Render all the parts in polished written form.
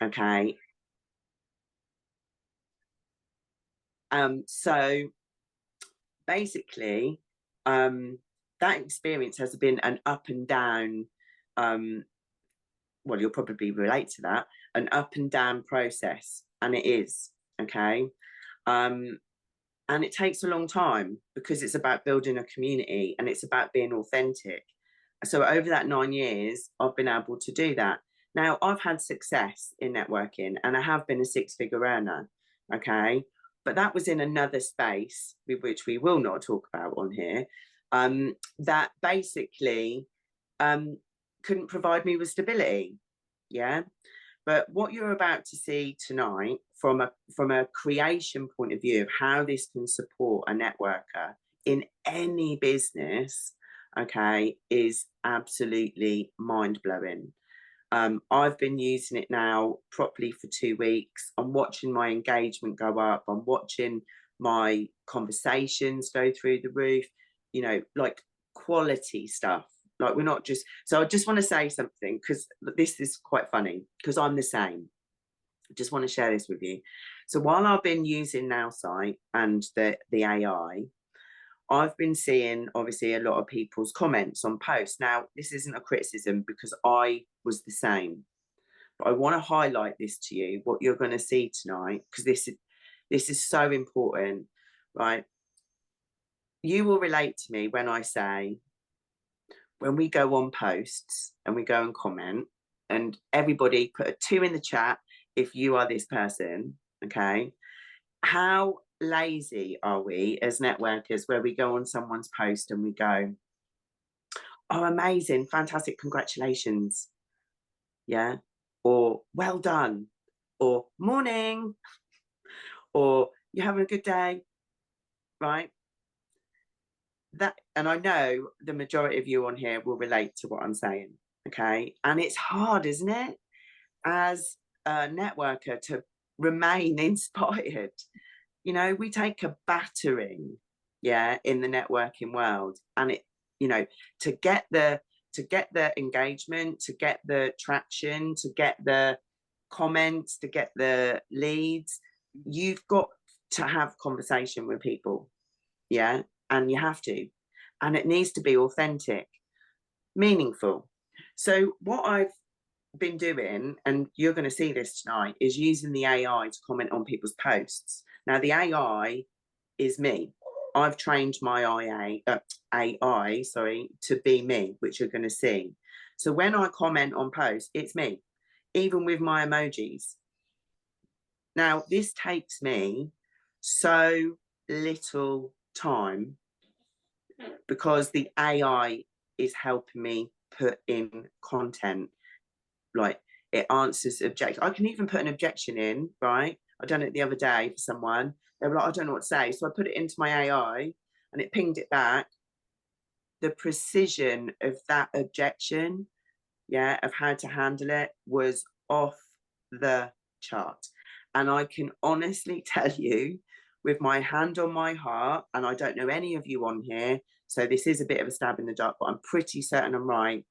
Okay. So basically, that experience has been an up and down, well, you'll probably relate to that, an up and down process. And it is, okay. And it takes a long time because it's about building a community and it's about being authentic. So over that 9 years, I've been able to do that. Now, I've had success in networking and I have been a six-figure earner, okay? But that was in another space, which we will not talk about on here, that basically couldn't provide me with stability, yeah? But what you're about to see tonight from a creation point of view of how this can support a networker in any business, okay, is absolutely mind-blowing. I've been using it now properly for 2 weeks. I'm watching my engagement go up. I'm watching my conversations go through the roof, you know, like quality stuff. Like we're not just, so I just want to say something because this is quite funny because I'm the same. I just want to share this with you. So while I've been using nowsite and the AI, I've been seeing obviously a lot of people's comments on posts. Now, this isn't a criticism because I was the same, but I want to highlight this to you, what you're going to see tonight, because this is so important, right? You will relate to me when I say, when we go on posts and we go and comment, and everybody put a 2 in the chat if you are this person, okay? How lazy are we as networkers where we go on someone's post and we go, oh, amazing, fantastic, congratulations, yeah, or well done, or morning, or you having a good day, right? That, and I know the majority of you on here will relate to what I'm saying, okay? And it's hard, isn't it, as a networker to remain inspired? You know, we take a battering, yeah, in the networking world, and it, you know, to get the engagement, to get the traction, to get the comments, to get the leads, you've got to have conversation with people, yeah, and you have to, and it needs to be authentic, meaningful. So what I've been doing, and you're going to see this tonight, is using the AI to comment on people's posts. Now, the AI is me. I've trained my AI, sorry, to be me, which you're going to see. So when I comment on posts, it's me, even with my emojis. Now, this takes me so little time because the AI is helping me put in content. Like, it answers objection. I can even put an objection in, right? I done it the other day for someone. They were like, I don't know what to say. So I put it into my AI and it pinged it back. The precision of that objection, yeah, of how to handle it was off the chart. And I can honestly tell you, with my hand on my heart, and I don't know any of you on here, so this is a bit of a stab in the dark, but I'm pretty certain I'm right.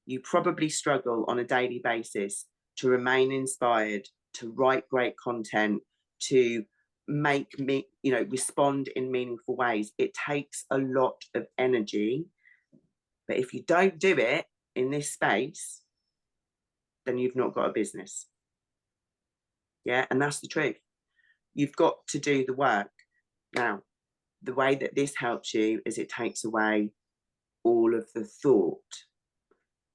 You probably struggle on a daily basis to remain inspired, to write great content, to make me, you know, respond in meaningful ways. It takes a lot of energy. But if you don't do it in this space, then you've not got a business. Yeah, and that's the truth. You've got to do the work. Now, the way that this helps you is it takes away all of the thought.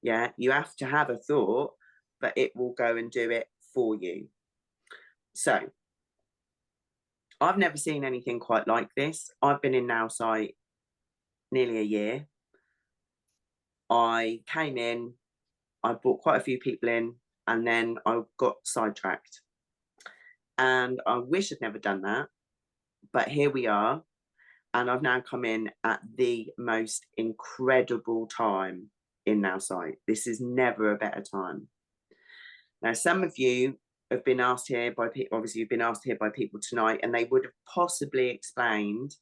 Yeah, you have to have a thought, but it will go and do it for you. So I've never seen anything quite like this. I've been in nowsite nearly a year. I came in, I brought quite a few people in, and then I got sidetracked. And I wish I'd never done that, but here we are. And I've now come in at the most incredible time in nowsite. This is never a better time. Now, some of you have been asked here by people, obviously you've been asked here by people tonight, and they would have possibly explained.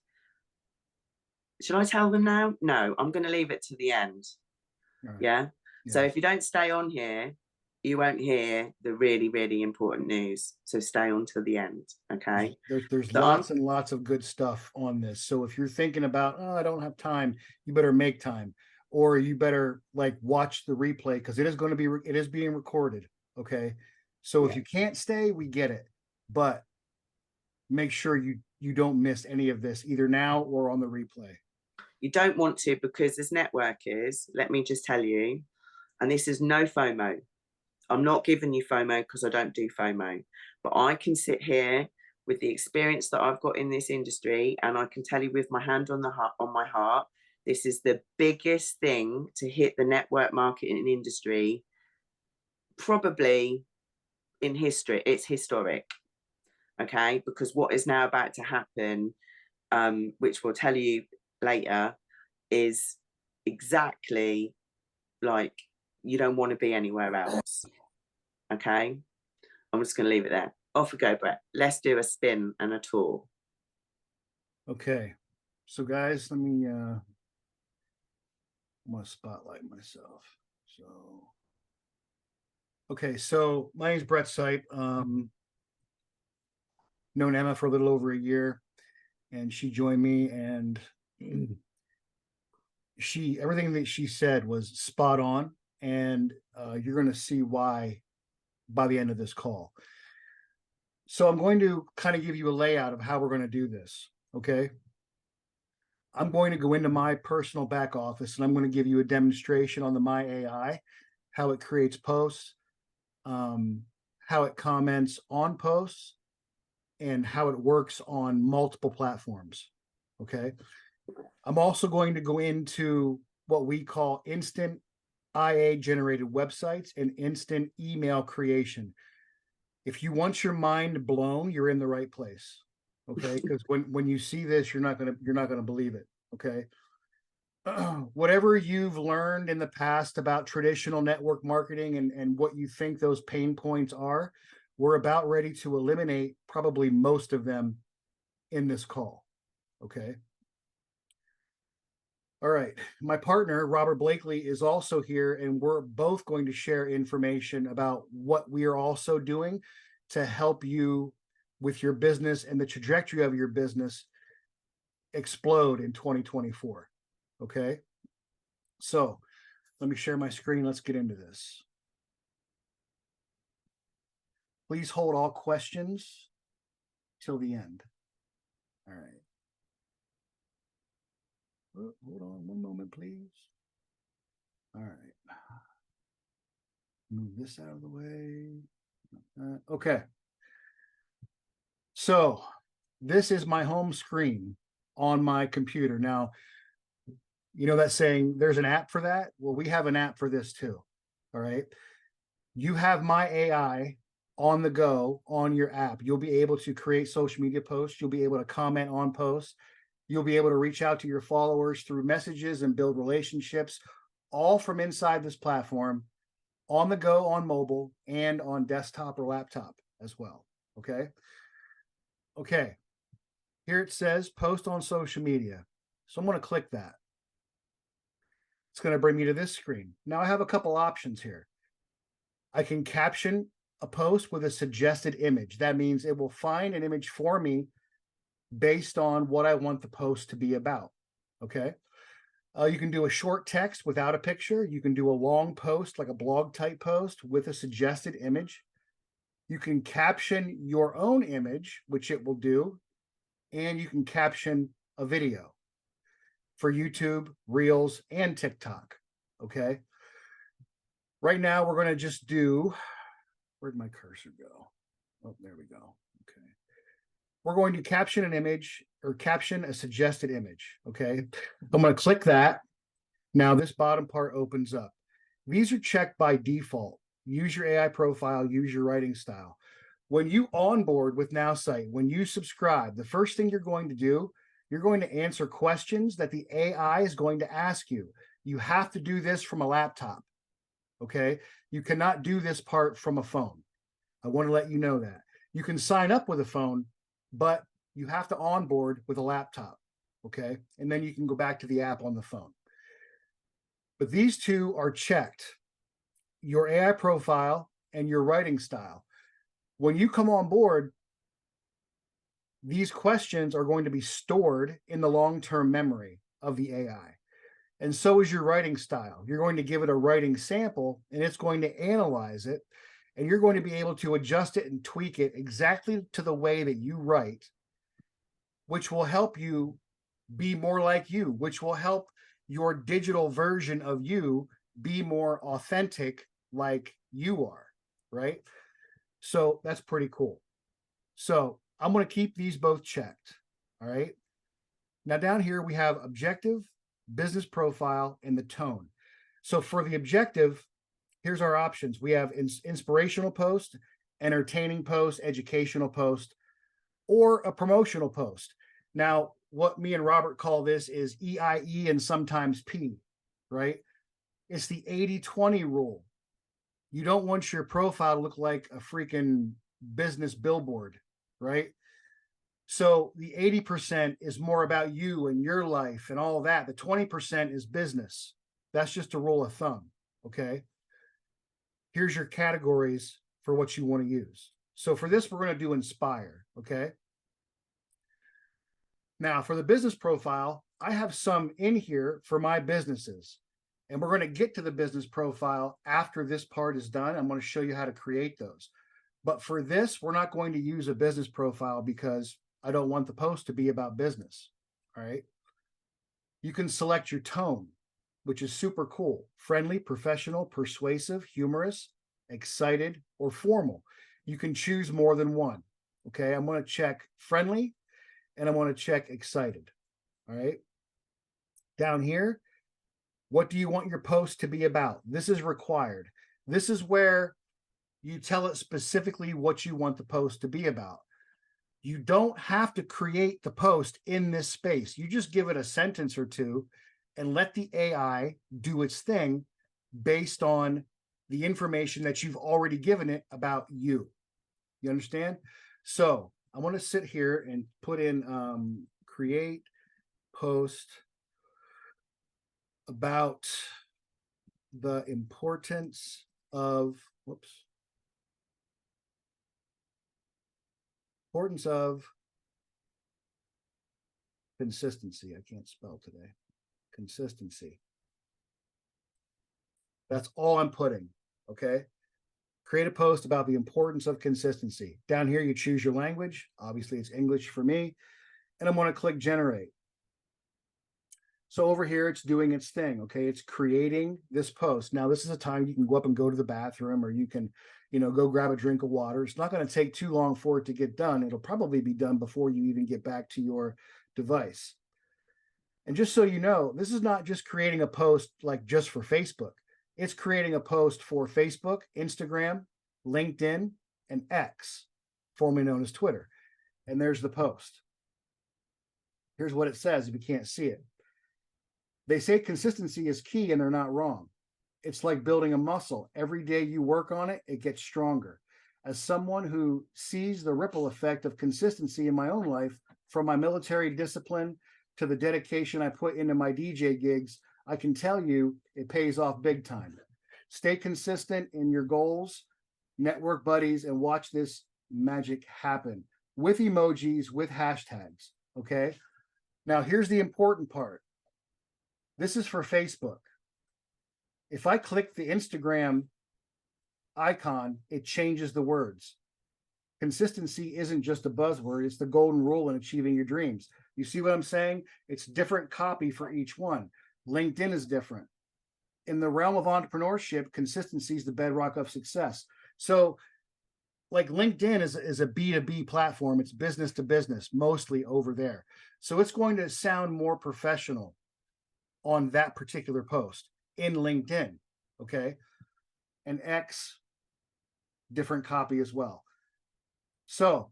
Should I tell them now? No, I'm going to leave it to the end. Right. Yeah? Yeah. So if you don't stay on here, you won't hear the really, really important news. So stay on till the end. Okay. There's So I'm lots and lots of good stuff on this. So if you're thinking about, oh, I don't have time, you better make time, or you better like watch the replay because it is being recorded. Okay. So if yeah, you can't stay, we get it, but make sure you don't miss any of this either now or on the replay. you don't want to, because as networkers, let me just tell you, and this is no FOMO. I'm not giving you FOMO because I don't do FOMO, but I can sit here with the experience that I've got in this industry, and I can tell you with my hand on the heart, on my heart, this is the biggest thing to hit the network marketing industry probably in history. It's historic, okay? Because what is now about to happen, which we'll tell you later, is exactly like you don't want to be anywhere else, okay? I'm just going to leave it there. Off we go, Brett. Let's do a spin and a tour. Okay. So guys, let me I'm gonna spotlight myself. So okay, so my name's Brett Sipe. Known Emma for a little over a year, and she joined me, and she everything that she said was spot on, and you're going to see why by the end of this call. So I'm going to kind of give you a layout of how we're going to do this. Okay. I'm going to go into my personal back office and I'm going to give you a demonstration on the myAI, how it creates posts, how it comments on posts, and how it works on multiple platforms. Okay. I'm also going to go into what we call instant IA generated websites and instant email creation. If you want your mind blown, you're in the right place. Okay. Because when you see this, you're not gonna believe it. Okay. Whatever you've learned in the past about traditional network marketing and what you think those pain points are, we're about ready to eliminate probably most of them in this call. Okay. All right. My partner, Robert Blakely, is also here, and we're both going to share information about what we are also doing to help you with your business and the trajectory of your business explode in 2024. Okay. So let me share my screen. Let's get into this. Please hold all questions till the end. All right. Oh, hold on one moment, please. All right. Move this out of the way. Okay. So this is my home screen on my computer. Now, you know that saying, there's an app for that? Well, we have an app for this too. All right. You have myAI on the go on your app. You'll be able to create social media posts. You'll be able to comment on posts. You'll be able to reach out to your followers through messages and build relationships, all from inside this platform, on the go, on mobile, and on desktop or laptop as well. Okay. Okay. Here it says post on social media. So I'm going to click that. It's going to bring me to this screen. Now I have a couple options here. I can caption a post with a suggested image. That means it will find an image for me based on what I want the post to be about. Okay. You can do a short text without a picture. You can do a long post, like a blog type post with a suggested image. You can caption your own image, which it will do, and you can caption a video for YouTube, Reels, and TikTok. Okay. Right now, we're going to just do, where'd my cursor go? Oh, there we go. Okay. We're going to caption an image or caption a suggested image. Okay. I'm going to click that. Now this bottom part opens up. These are checked by default. Use your AI profile, use your writing style. When you onboard with nowsite, when you subscribe, the first thing you're going to do, you're going to answer questions that the AI is going to ask you. You have to do this from a laptop. Okay. You cannot do this part from a phone. I want to let you know that. You can sign up with a phone, but you have to onboard with a laptop. Okay. And then you can go back to the app on the phone. But these two are checked. your AI profile and your writing style. When you come on board, these questions are going to be stored in the long-term memory of the AI. And so is your writing style. You're going to give it a writing sample and it's going to analyze it, and you're going to be able to adjust it and tweak it exactly to the way that you write, which will help you be more like you, which will help your digital version of you be more authentic like you are, right? So that's pretty cool. So I'm going to keep these both checked. All right. Now down here we have objective, business profile, and the tone. So for the objective, here's our options. We have inspirational post, entertaining post, educational post, or a promotional post. Now, what me and Robert call this is EIE and sometimes P, right? It's the 80-20 rule. You don't want your profile to look like a freaking business billboard, right? So the 80% is more about you and your life and all that. The 20% is business. That's just a rule of thumb, okay? Here's your categories for what you want to use. So for this, we're going to do inspire, okay? Now, for the business profile, I have some in here for my businesses. And we're going to get to the business profile after this part is done. I'm going to show you how to create those. But for this, we're not going to use a business profile because I don't want the post to be about business. All right. You can select your tone, which is super cool. Friendly, professional, persuasive, humorous, excited, or formal. You can choose more than one. Okay. I'm going to check friendly and I want to check excited. All right. Down here, what do you want your post to be about? This is required. This is where you tell it specifically what you want the post to be about. You don't have to create the post in this space. You just give it a sentence or two and let the AI do its thing based on the information that you've already given it about you. You understand? So I want to sit here and put in create post about the importance of consistency. I can't spell today. Consistency. That's all I'm putting. Okay. Create a post about the importance of consistency. Down here, you choose your language. Obviously, it's English for me. And I'm going to click generate. So over here, it's doing its thing. Okay. It's creating this post. Now, this is a time you can go up and go to the bathroom, or you can, go grab a drink of water. It's not going to take too long for it to get done. It'll probably be done before you even get back to your device. And just so you know, this is not just creating a post like just for Facebook. It's creating a post for Facebook, Instagram, LinkedIn, and X, formerly known as Twitter. And there's the post. Here's what it says if you can't see it. They say consistency is key, and they're not wrong. It's like building a muscle. Every day you work on it, it gets stronger. As someone who sees the ripple effect of consistency in my own life, from my military discipline to the dedication I put into my DJ gigs, I can tell you it pays off big time. Stay consistent in your goals, network buddies, and watch this magic happen with emojis, with hashtags. Okay. Now, here's the important part. This is for Facebook. If I click the Instagram icon, it changes the words. Consistency isn't just a buzzword, it's the golden rule in achieving your dreams. You see what I'm saying? It's different copy for each one. LinkedIn is different. In the realm of entrepreneurship, consistency is the bedrock of success. So, like LinkedIn is a B2B platform, it's business to business, mostly over there. So it's going to sound more professional on that particular post in LinkedIn, okay? And X, different copy as well. So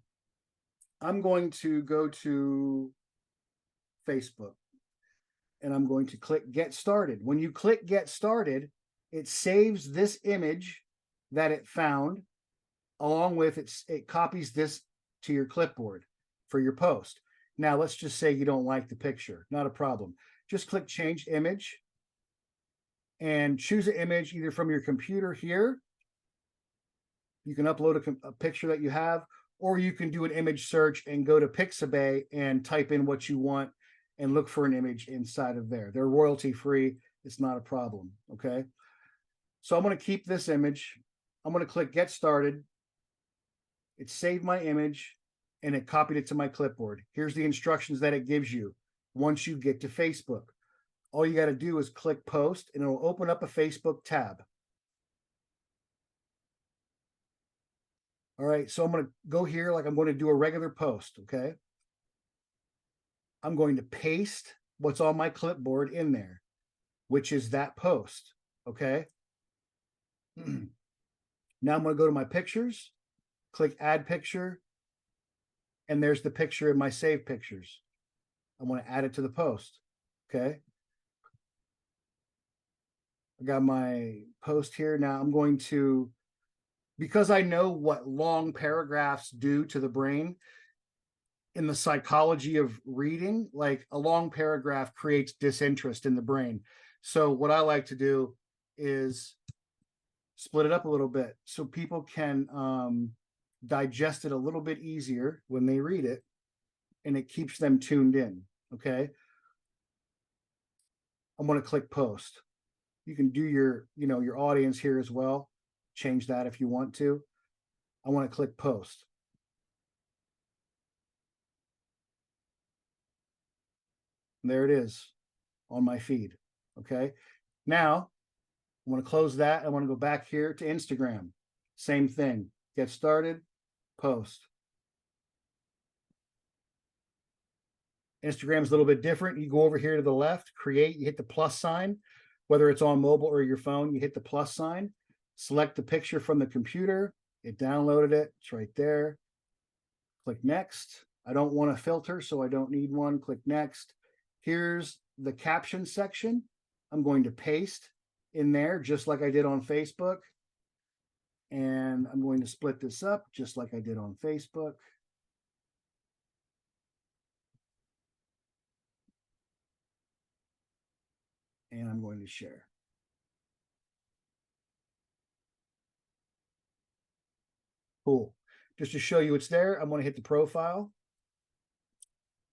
I'm going to go to Facebook and I'm going to click get started. When you click get started, it saves this image that it found along with it copies this to your clipboard for your post. Now, let's just say you don't like the picture, not a problem. Just click change image. and choose an image either from your computer here. You can upload a picture that you have, or you can do an image search and go to Pixabay and type in what you want and look for an image inside of there. They're royalty free. It's not a problem. Okay. So I'm going to keep this image. I'm going to click get started. It saved my image and it copied it to my clipboard. Here's the instructions that it gives you once you get to Facebook. All you got to do is click post and it'll open up a Facebook tab. All right, so I'm going to go here like I'm going to do a regular post, okay? I'm going to paste what's on my clipboard in there, which is that post, okay? Now I'm going to go to my pictures, click add picture, and there's the picture in my saved pictures. I want to add it to the post, okay? I got my post here. Now I'm going to, because I know what long paragraphs do to the brain in the psychology of reading, like a long paragraph creates disinterest in the brain. So what I like to do is split it up a little bit so people can digest it a little bit easier when they read it, and it keeps them tuned in, okay? I'm going to click post. You can do your, your audience here as well. Change that if you want to. I want to click post. And there it is on my feed. Okay. Now I want to close that. I want to go back here to Instagram. Same thing. Get started, post. Instagram's a little bit different. You go over here to the left, create, you hit the plus sign, whether it's on mobile or your phone, you hit the plus sign, select the picture from the computer. It downloaded it. It's right there. Click next. I don't want a filter, so I don't need one. Click next. Here's the caption section. I'm going to paste in there just like I did on Facebook. And I'm going to split this up just like I did on Facebook. And I'm going to share. Cool. Just to show you it's there, I'm going to hit the profile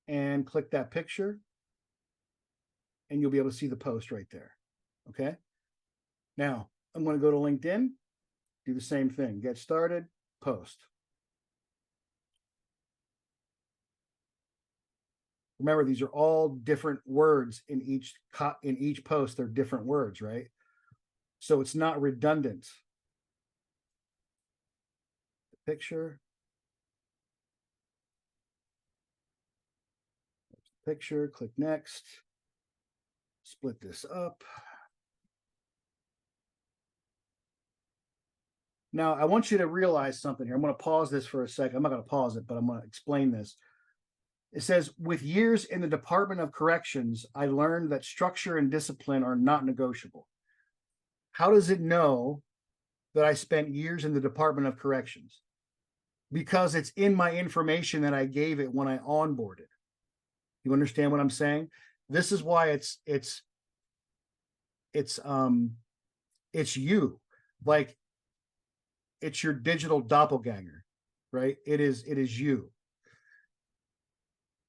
and click that picture. And you'll be able to see the post right there. Okay. Now I'm going to go to LinkedIn, do the same thing. Get started, post. Remember, these are all different words in each post. They're different words, right? So it's not redundant. The picture. Picture, click next. Split this up. Now, I want you to realize something here. I'm going to pause this for a second. I'm not going to pause it, but I'm going to explain this. It says, with years in the Department of Corrections, I learned that structure and discipline are not negotiable. How does it know that I spent years in the Department of Corrections? Because it's in my information that I gave it when I onboarded. You understand what I'm saying? This is why it's you. Like, it's your digital doppelganger, right? It is you.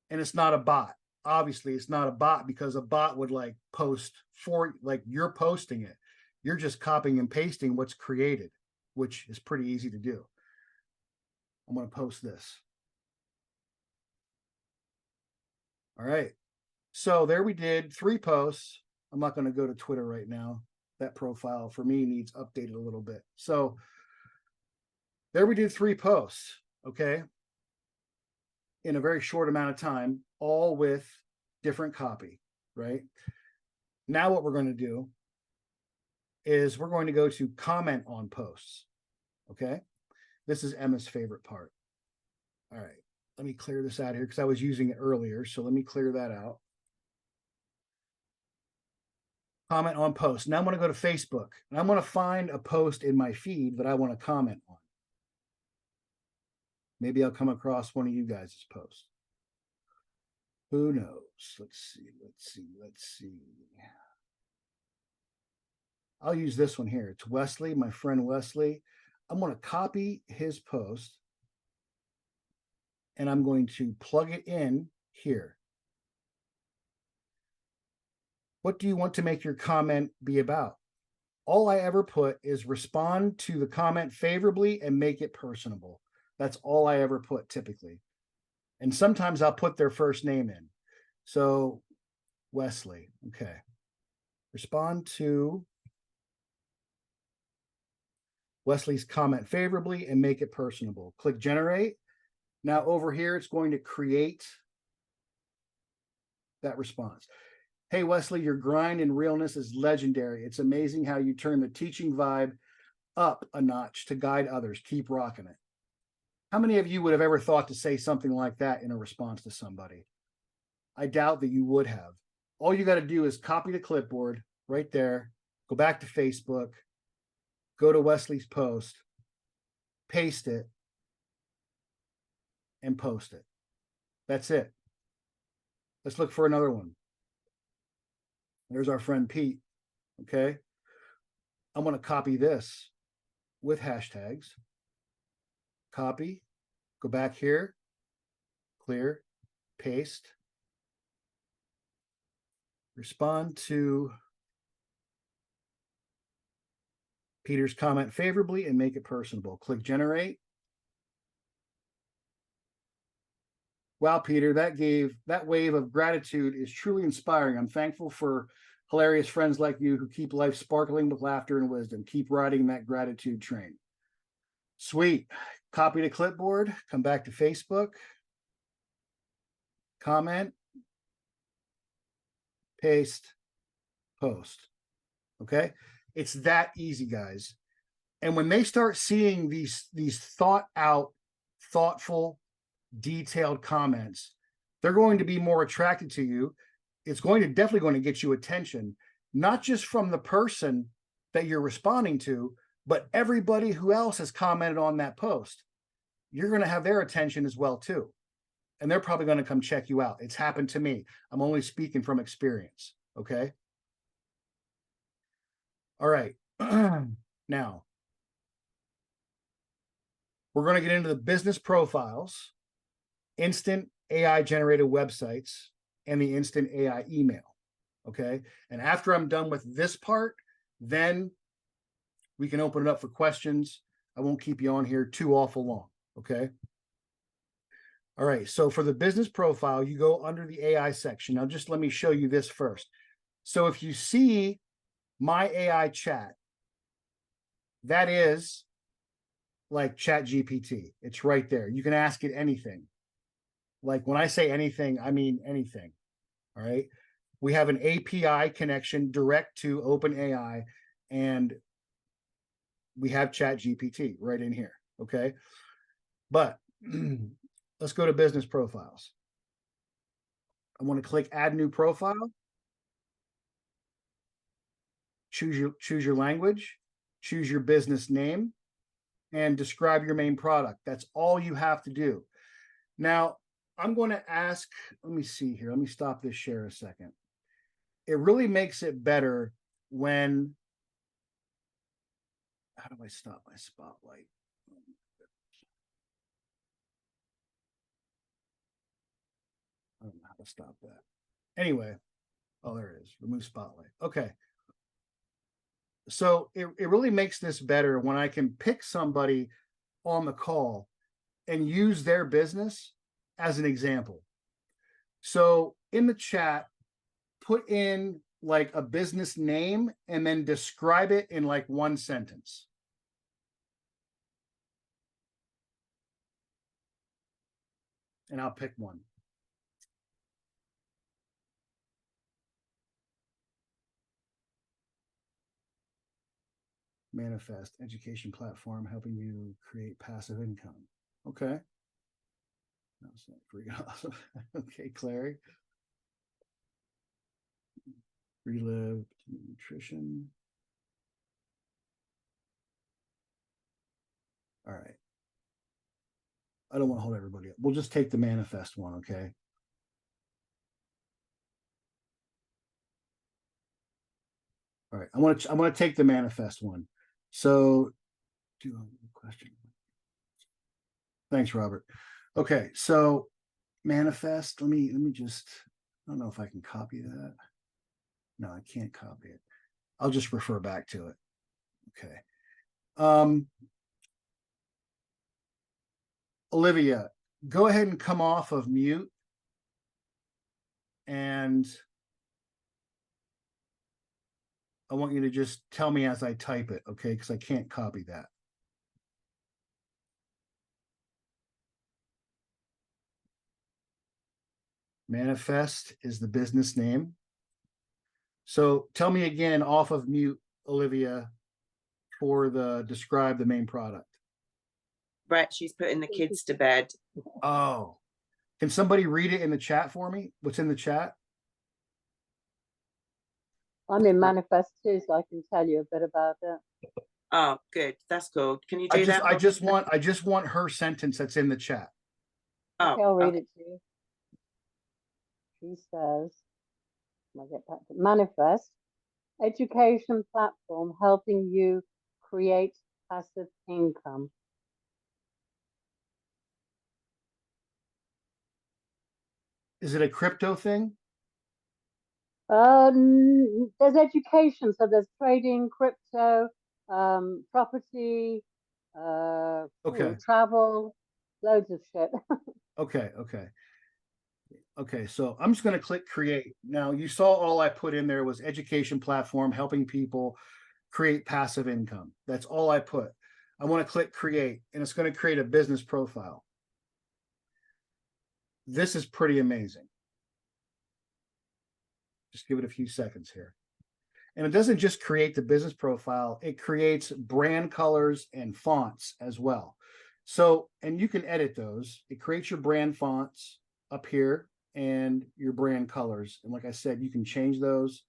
And it's not a bot. Obviously, it's not a bot, because a bot would like post for, like, you're posting it. You're just copying and pasting what's created, which is pretty easy to do. I'm going to post this. All right. So there we did 3 posts. I'm not going to go to Twitter right now. That profile for me needs updated a little bit. So there we did 3 posts. Okay. In a very short amount of time, all with different copy, right? Now what we're going to do is we're going to go to comment on posts. Okay. This is Emma's favorite part. All right. Let me clear this out here because I was using it earlier. So let me clear that out. Comment on posts. Now I'm going to go to Facebook and I'm going to find a post in my feed that I want to comment on. Maybe I'll come across one of you guys' posts. Who knows? Let's see. I'll use this one here. It's Wesley, my friend Wesley. I'm going to copy his post and I'm going to plug it in here. What do you want to make your comment be about? All I ever put is respond to the comment favorably and make it personable. That's all I ever put typically. And sometimes I'll put their first name in. So Wesley, okay. Respond to Wesley's comment favorably and make it personable. Click generate. Now over here, it's going to create that response. Hey, Wesley, your grind and realness is legendary. It's amazing how you turn the teaching vibe up a notch to guide others. Keep rocking it. How many of you would have ever thought to say something like that in a response to somebody? I doubt that you would have. All you got to do is copy the clipboard right there, go back to Facebook, go to Wesley's post, paste it, and post it. That's it. Let's look for another one. There's our friend Pete. Okay. I'm going to copy this with hashtags. Copy, go back here, clear, paste, respond to Peter's comment favorably and make it personable. Click generate. Wow, Peter, that wave of gratitude is truly inspiring. I'm thankful for hilarious friends like you who keep life sparkling with laughter and wisdom. Keep riding that gratitude train. Sweet. Copy to clipboard, come back to Facebook, comment, paste, post. Okay. It's that easy, guys. And when they start seeing these thought out, thoughtful, detailed comments, they're going to be more attracted to you. It's definitely going to get you attention, not just from the person that you're responding to, but everybody who else has commented on that post. You're going to have their attention as well too. And they're probably going to come check you out. It's happened to me. I'm only speaking from experience. Okay. All right. Now, we're going to get into the business profiles, instant AI generated websites, and the instant AI email. Okay. And after I'm done with this part, then we can open it up for questions. I won't keep you on here too awful long. Okay. All right. So for the business profile, you go under the AI section. Now, just let me show you this first. So if you see myAI chat, that is like Chat GPT. It's right there. You can ask it anything. Like when I say anything, I mean anything. All right. We have an API connection direct to OpenAI, and we have Chat GPT right in here. Okay. But let's go to business profiles. I want to click add new profile. Choose your language, choose your business name, and describe your main product. That's all you have to do. Now, I'm going to ask, let me see here. Let me stop this share a second. It really makes it better when, how do I stop my spotlight? I don't know how to stop that. Anyway, oh, there it is. Remove spotlight. Okay. So it really makes this better when I can pick somebody on the call and use their business as an example. So in the chat, put in like a business name and then describe it in like one sentence. And I'll pick one. Manifest education platform helping you create passive income. Okay. That's not pretty awesome. Okay, Clary. Relive nutrition. All right. I don't want to hold everybody up. We'll just take the manifest one, okay? All right, I want to take the manifest one. So, do a question. Thanks, Robert. Okay, so manifest. Let me just. I don't know if I can copy that. No, I can't copy it. I'll just refer back to it. Okay. Olivia, go ahead and come off of mute, and I want you to just tell me as I type it, okay? Because I can't copy that. Manifest is the business name. So tell me again off of mute, Olivia, for the describe the main product. Brett, she's putting the kids to bed. Oh, can somebody read it in the chat for me? What's in the chat? I'm in manifest too, so I can tell you a bit about it. Oh, good. That's cool. Can you do that? I just want her sentence that's in the chat. Oh, Okay, I'll read it to you. She says, I'll get back to manifest, education platform helping you create passive income. Is it a crypto thing? There's education, so there's trading, crypto, property, travel, loads of shit. Okay, so I'm just going to click create. Now, you saw all I put in there was education platform helping people create passive income. That's all I put. I want to click create, and it's going to create a business profile. This is pretty amazing. Just give it a few seconds here. And it doesn't just create the business profile, it creates brand colors and fonts as well. So, and you can edit those. It creates your brand fonts up here and your brand colors. And like I said, you can change those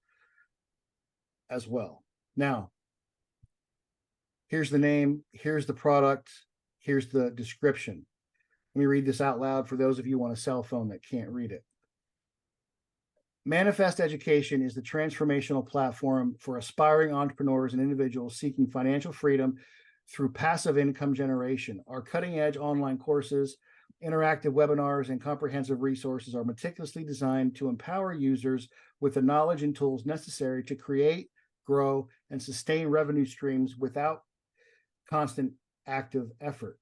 as well. Now, here's the name, here's the product, here's the description. Let me read this out loud for those of you on a cell phone that can't read it. Manifest Education is the transformational platform for aspiring entrepreneurs and individuals seeking financial freedom through passive income generation. Our cutting-edge online courses, interactive webinars, and comprehensive resources are meticulously designed to empower users with the knowledge and tools necessary to create, grow, and sustain revenue streams without constant active effort.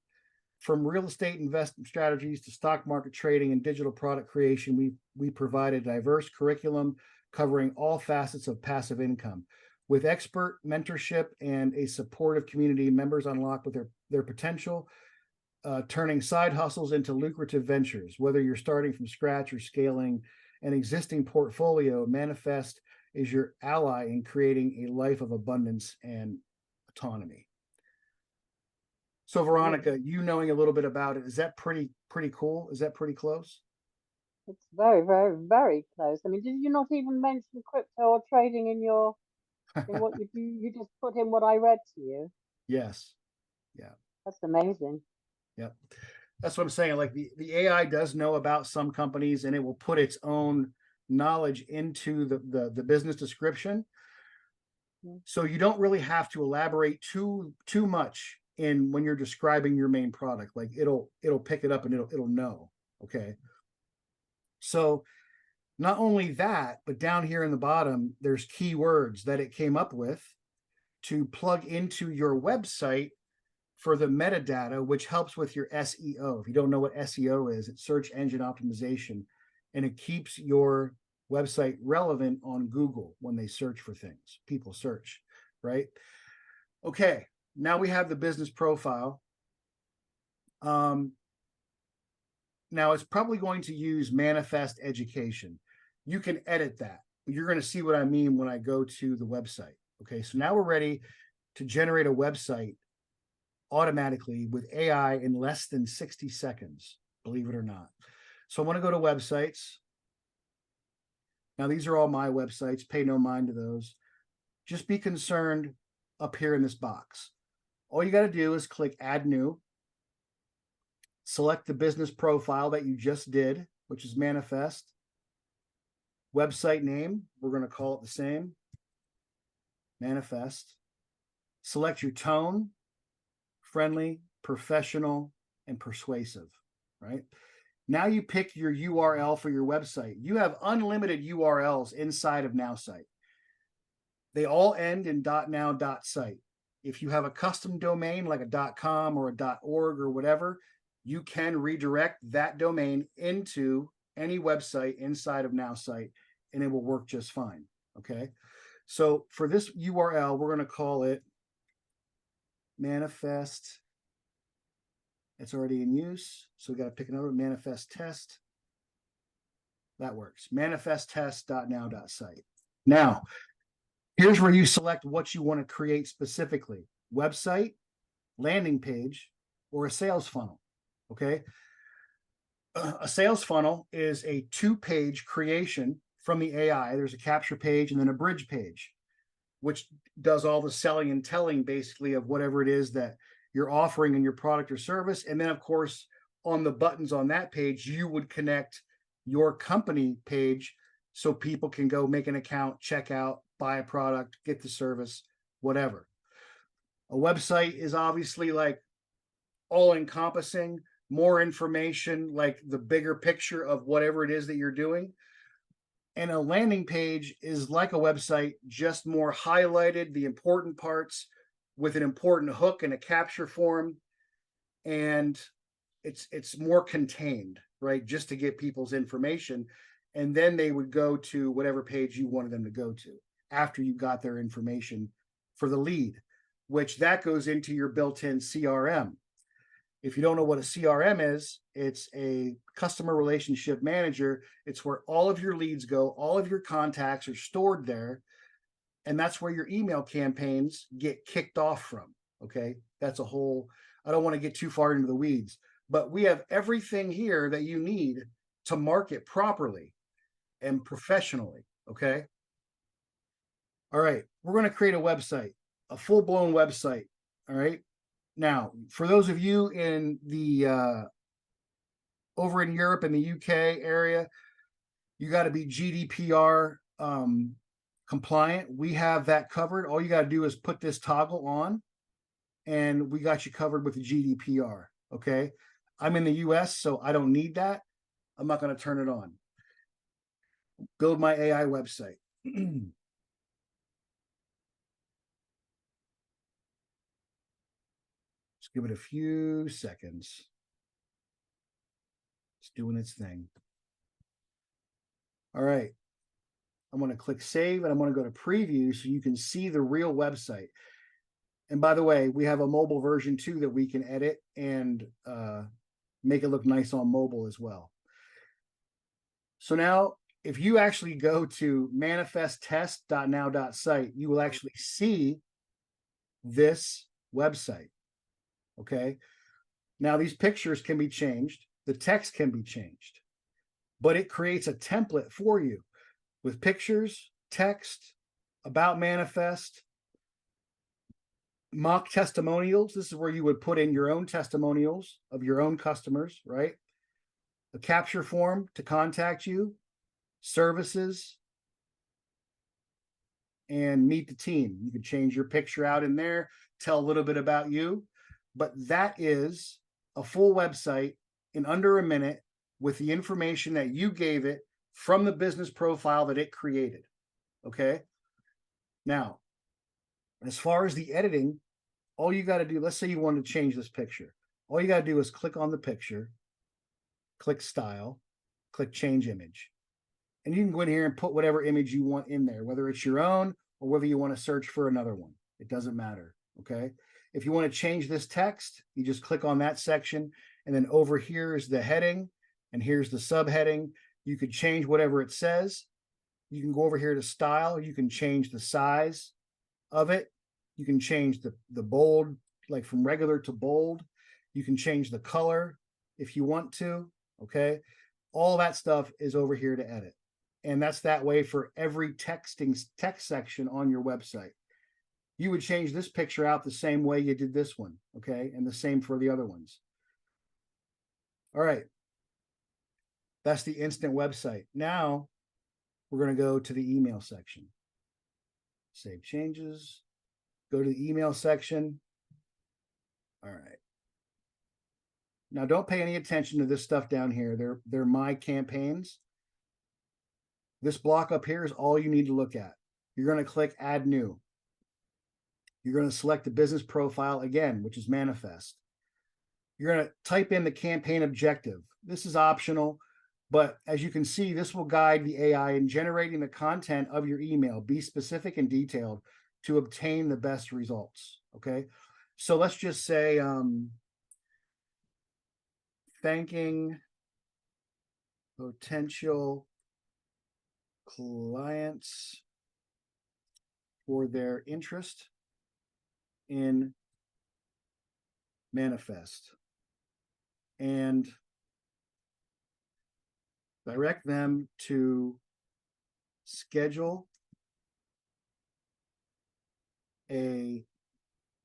From real estate investment strategies to stock market trading and digital product creation, we provide a diverse curriculum covering all facets of passive income. With expert mentorship and a supportive community, members unlock with their potential, turning side hustles into lucrative ventures. Whether you're starting from scratch or scaling an existing portfolio, Manifest is your ally in creating a life of abundance and autonomy. So Veronica, you knowing a little bit about it, is that pretty cool? Is that pretty close? It's very, very, very close. I mean, did you not even mention crypto or trading in your in what you do? You just put in what I read to you. Yes. Yeah. That's amazing. Yep. That's what I'm saying. Like the AI does know about some companies and it will put its own knowledge into the business description. So you don't really have to elaborate too much in when you're describing your main product. Like it'll pick it up and it'll know. Okay. So not only that, but down here in the bottom, there's keywords that it came up with to plug into your website for the metadata, which helps with your SEO. If you don't know what SEO is, it's search engine optimization, and it keeps your website relevant on Google when they search for things. People search, right? Okay, now we have the business profile. Now it's probably going to use Manifest Education. You can edit that. You're going to see what I mean when I go to the website. Okay, so now we're ready to generate a website automatically with AI in less than 60 seconds, believe it or not. So I want to go to websites. Now, these are all my websites. Pay no mind to those. Just be concerned up here in this box. All you got to do is click Add New. Select the business profile that you just did, which is Manifest. Website name, we're going to call it the same. manifest, select your tone, friendly, professional, and persuasive, right? Now you pick your URL for your website. You have unlimited URLs inside of nowsite. They all end in .now.site. If you have a custom domain like a .com or a .org or whatever, you can redirect that domain into any website inside of nowsite and it will work just fine. Okay. So for this URL, we're going to call it manifest. It's already in use. So we got to pick another manifest test. That works. manifesttest.now.site. Now, here's where you select what you want to create specifically: website, landing page, or a sales funnel. Okay. A sales funnel is a 2-page creation from the AI. There's a capture page and then a bridge page, which does all the selling and telling basically of whatever it is that you're offering in your product or service. And then, of course, on the buttons on that page, you would connect your company page so people can go make an account, check out, buy a product, get the service, whatever. A website is obviously like all encompassing, more information, like the bigger picture of whatever it is that you're doing. And a landing page is like a website, just more highlighted, the important parts with an important hook and a capture form. And it's more contained, right? Just to get people's information. And then they would go to whatever page you wanted them to go to after you got their information for the lead, which that goes into your built-in CRM. If you don't know what a CRM is, it's a customer relationship manager. It's where all of your leads go, all of your contacts are stored there. And that's where your email campaigns get kicked off from. Okay. That's a whole, I don't want to get too far into the weeds, but we have everything here that you need to market properly and professionally. Okay. All right. We're going to create a website, a full-blown website. All right. Now, for those of you in the over in Europe and the UK area, you got to be GDPR compliant. We have that covered. All you got to do is put this toggle on, and we got you covered with the GDPR. Okay. I'm in the US, so I don't need that. I'm not going to turn it on. Build my AI website. Give it a few seconds. It's doing its thing. All right. I'm going to click save and I'm going to go to preview so you can see the real website. And by the way, we have a mobile version too that we can edit and make it look nice on mobile as well. So now, if you actually go to manifesttest.now.site, you will actually see this website. Okay. Now these pictures can be changed. The text can be changed, but it creates a template for you with pictures, text, about manifest, mock testimonials. This is where you would put in your own testimonials of your own customers, right? A capture form to contact you, services, and meet the team. You can change your picture out in there, tell a little bit about you. But that is a full website in under a minute with the information that you gave it from the business profile that it created. Okay. Now, as far as the editing, all you got to do, let's say you want to change this picture. All you got to do is click on the picture, click style, click change image. And you can go in here and put whatever image you want in there, whether it's your own or whether you want to search for another one. It doesn't matter. Okay. If you want to change this text, you just click on that section. And then over here is the heading. And here's the subheading. You could change whatever it says. You can go over here to style. You can change the size of it. You can change the bold, like from regular to bold. You can change the color if you want to. Okay. All that stuff is over here to edit. And that's that way for every text section on your website. You would change this picture out the same way you did this one, okay? And the same for the other ones. All right. That's the instant website. Now, we're going to go to the email section. Save changes. Go to the email section. All right. Now don't pay any attention to this stuff down here. They're my campaigns. This block up here is all you need to look at. You're going to click add new. You're going to select the business profile again, which is manifest. You're going to type in the campaign objective. This is optional, but as you can see, this will guide the AI in generating the content of your email. Be specific and detailed to obtain the best results. Okay. So let's just say, thanking potential clients for their interest in manifest, and direct them to schedule a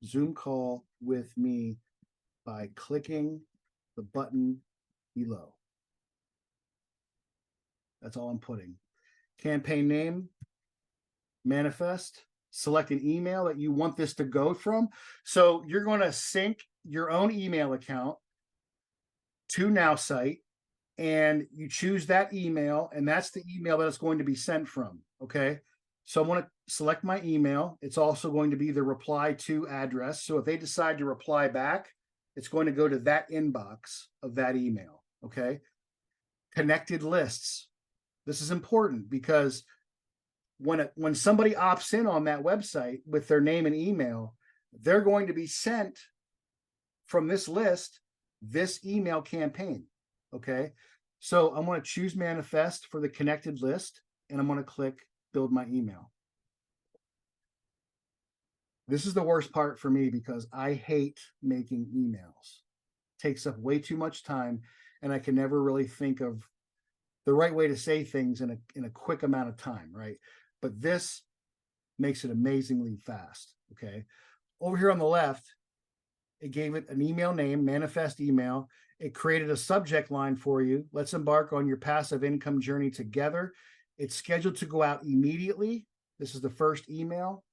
Zoom call with me by clicking the button below. That's all I'm putting. Campaign name, manifest, select an email that you want this to go from. So you're going to sync your own email account to nowsite, and you choose that email, and that's the email that it's going to be sent from. Okay. So I'm going to select my email. It's also going to be the reply to address. So if they decide to reply back, it's going to go to that inbox of that email. Okay. Connected lists. This is important because when somebody opts in on that website with their name and email, they're going to be sent from this list this email campaign. Okay. So I'm going to choose manifest for the connected list, and I'm going to click build my email. This is the worst part for me because I hate making emails. It takes up way too much time, and I can never really think of the right way to say things in a quick amount of time, right? But this makes it amazingly fast. Okay. Over here on the left, it gave it an email name, manifest email. It created a subject line for you. Let's embark on your passive income journey together. It's scheduled to go out immediately. This is the first email.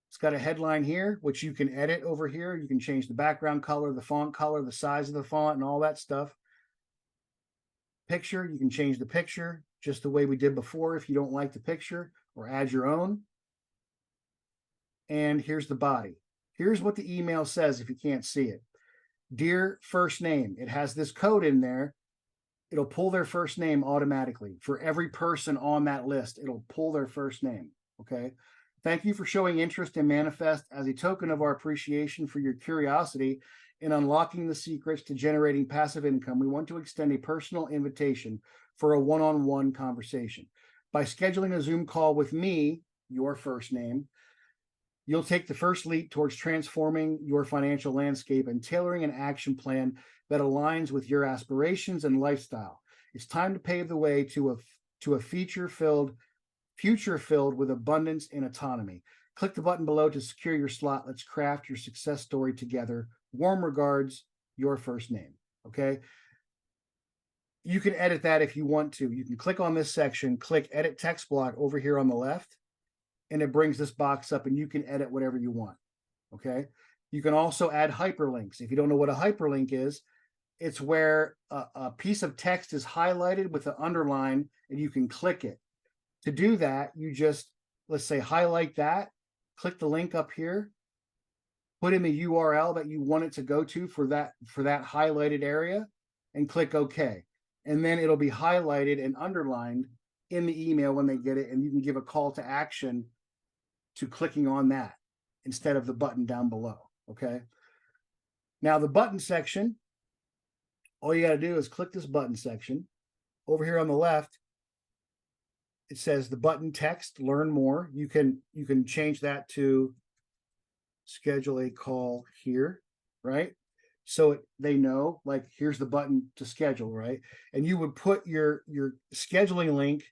It's got a headline here, which you can edit over here. You can change the background color, the font color, the size of the font, and all that stuff. Picture, you can change the picture just the way we did before if you don't like the picture, or add your own. And here's the body. Here's what the email says if you can't see it. Dear first name. It has this code in there. It'll pull their first name automatically. For every person on that list, it'll pull their first name. Okay. Thank you for showing interest in Manifest. As a token of our appreciation for your curiosity in unlocking the secrets to generating passive income, we want to extend a personal invitation for a one-on-one conversation. By scheduling a Zoom call with me, your first name, you'll take the first leap towards transforming your financial landscape and tailoring an action plan that aligns with your aspirations and lifestyle. It's time to pave the way to a future filled with abundance and autonomy. Click the button below to secure your slot. Let's craft your success story together. Warm regards, your first name. Okay. You can edit that if you want to. You can click on this section, click edit text block over here on the left, and it brings this box up and you can edit whatever you want. Okay. You can also add hyperlinks. If you don't know what a hyperlink is, it's where a piece of text is highlighted with an underline and you can click it. To do that, you just, let's say, highlight that, click the link up here, put in the URL that you want it to go to for that highlighted area, and click OK. And then it'll be highlighted and underlined in the email when they get it, and you can give a call to action to clicking on that instead of the button down below. Okay. Now the button section, all you got to do is click this button section. Over here on the left, it says the button text, learn more. You can change that to schedule a call here, right? So they know, like, here's the button to schedule, right? And you would put your scheduling link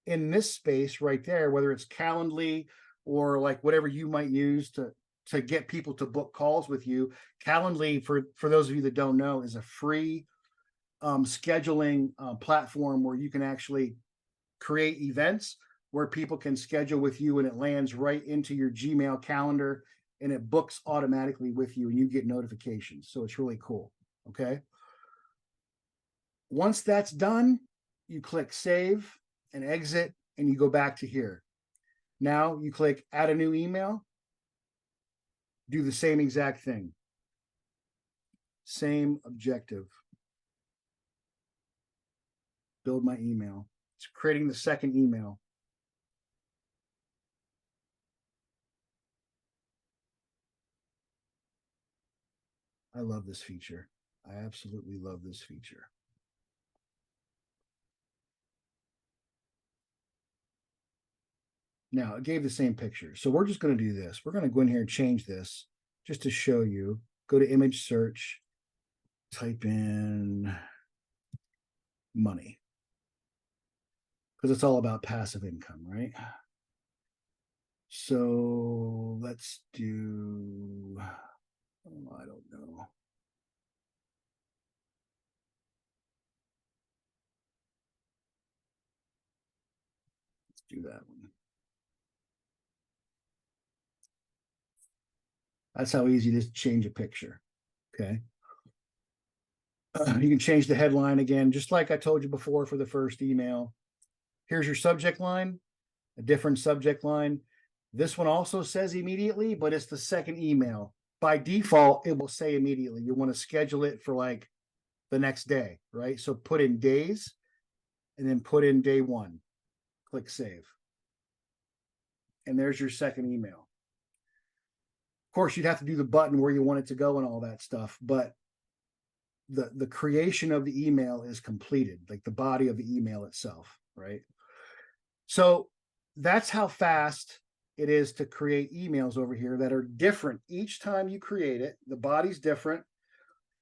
in this space right there, whether it's Calendly or like whatever you might use to get people to book calls with you. Calendly, for those of you that don't know, is a free scheduling platform where you can actually create events where people can schedule with you, and it lands right into your Gmail calendar, and it books automatically with you, and you get notifications. So it's really cool. Okay. Once that's done, you click save and exit, and you go back to here. Now you click add a new email, do the same exact thing. Same objective. Build my email. It's creating the second email. I love this feature. I absolutely love this feature. Now it gave the same picture. So we're just going to do this. We're going to go in here and change this just to show you. Go to image search, type in money, because it's all about passive income, right? So let's do, oh, I don't know. Let's do that one. That's how easy it is to change a picture. Okay. You can change the headline again, just like I told you before for the first email. Here's your subject line, a different subject line. This one also says immediately, but it's the second email. By default, it will say immediately. You want to schedule it for like the next day, right? So put in days and then put in day one. Click save. And there's your second email. Of course, you'd have to do the button where you want it to go and all that stuff, but the creation of the email is completed, like the body of the email itself, right? So that's how fast it is to create emails over here that are different each time you create it. The body's different,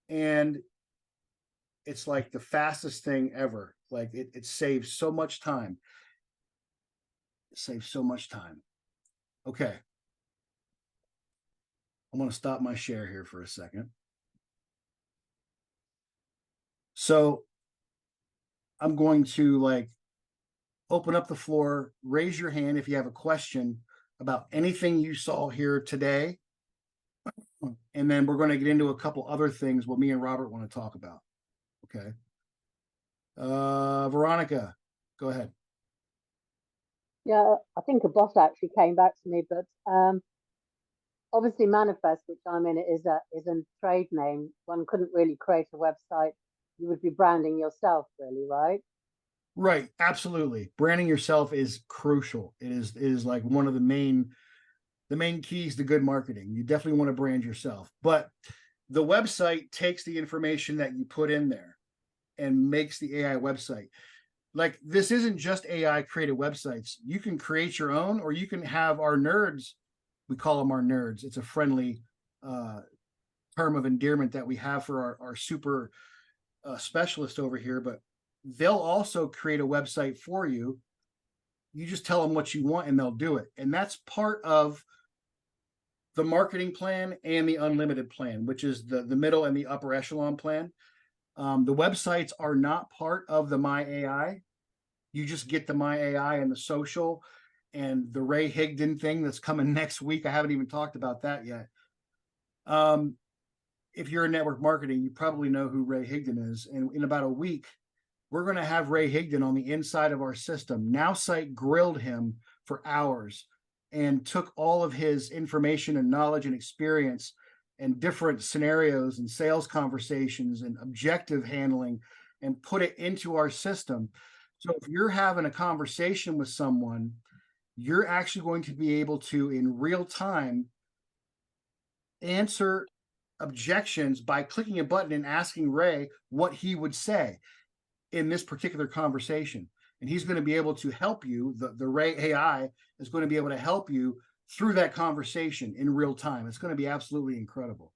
and it's like the fastest thing ever. Like it saves so much time. It saves so much time. Okay. I'm going to stop my share here for a second. So I'm going to like open up the floor, raise your hand if you have a question about anything you saw here today. And then we're going to get into a couple other things what me and Robert want to talk about. Okay. Veronica, go ahead. Yeah, I think a bot actually came back to me, but obviously Manifest, which I'm in, is a trade name. One couldn't really create a website. You would be branding yourself, really, right? Right, absolutely. Branding yourself is crucial. It is like one of the main keys to good marketing. You definitely want to brand yourself. But the website takes the information that you put in there and makes the AI website. Like, this isn't just AI created websites. You can create your own, or you can have our nerds. We call them our nerds. It's a friendly term of endearment that we have for our super specialist over here, but they'll also create a website for you. You just tell them what you want and they'll do it. And that's part of the marketing plan and the unlimited plan, which is the middle and the upper echelon plan. The websites are not part of the myAI. You just get the myAI and the social and the Ray Higdon thing that's coming next week. I haven't even talked about that yet. If you're in network marketing, you probably know who Ray Higdon is. And in about a week, we're going to have Ray Higdon on the inside of our system. Nowsite grilled him for hours and took all of his information and knowledge and experience and different scenarios and sales conversations and objective handling and put it into our system. So if you're having a conversation with someone, you're actually going to be able to, in real time, answer objections by clicking a button and asking Ray what he would say in this particular conversation. And he's going to be able to help you. The Ray AI is going to be able to help you through that conversation in real time. It's going to be absolutely incredible.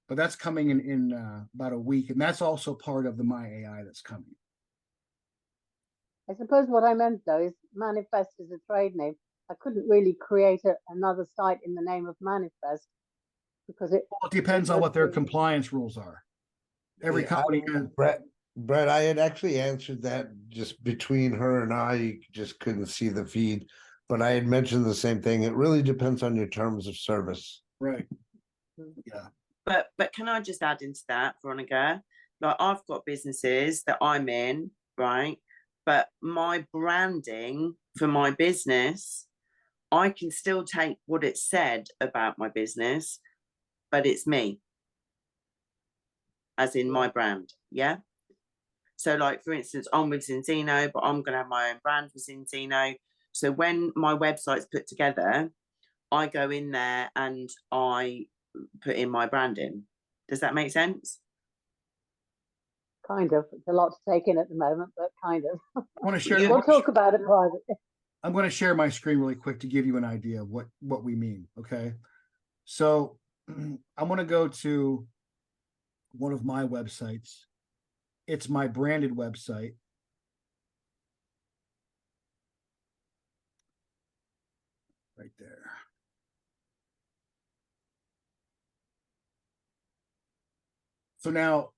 But that's coming in about a week. And that's also part of the myAI that's coming. I suppose what I meant, though, is Manifest is a trade name. I couldn't really create another site in the name of Manifest because it depends on what their compliance rules are. Every company. Brett, I had actually answered that just between her and I. You just couldn't see the feed, but I had mentioned the same thing. It really depends on your terms of service. Right. Yeah. But can I just add into that, Veronica? Like, I've got businesses that I'm in, right? But my branding for my business, I can still take what it said about my business, but it's me, as in my brand. Yeah. So, like, for instance, I'm with Zinzino, but I'm going to have my own brand for Zinzino. So when my website's put together, I go in there and I put in my branding. Does that make sense? Kind of. It's a lot to take in at the moment, but kind of. I want to share. We'll talk about it privately. I'm going to share my screen really quick to give you an idea of what we mean. Okay. So I'm going to go to one of my websites. It's my branded website. Right there. So now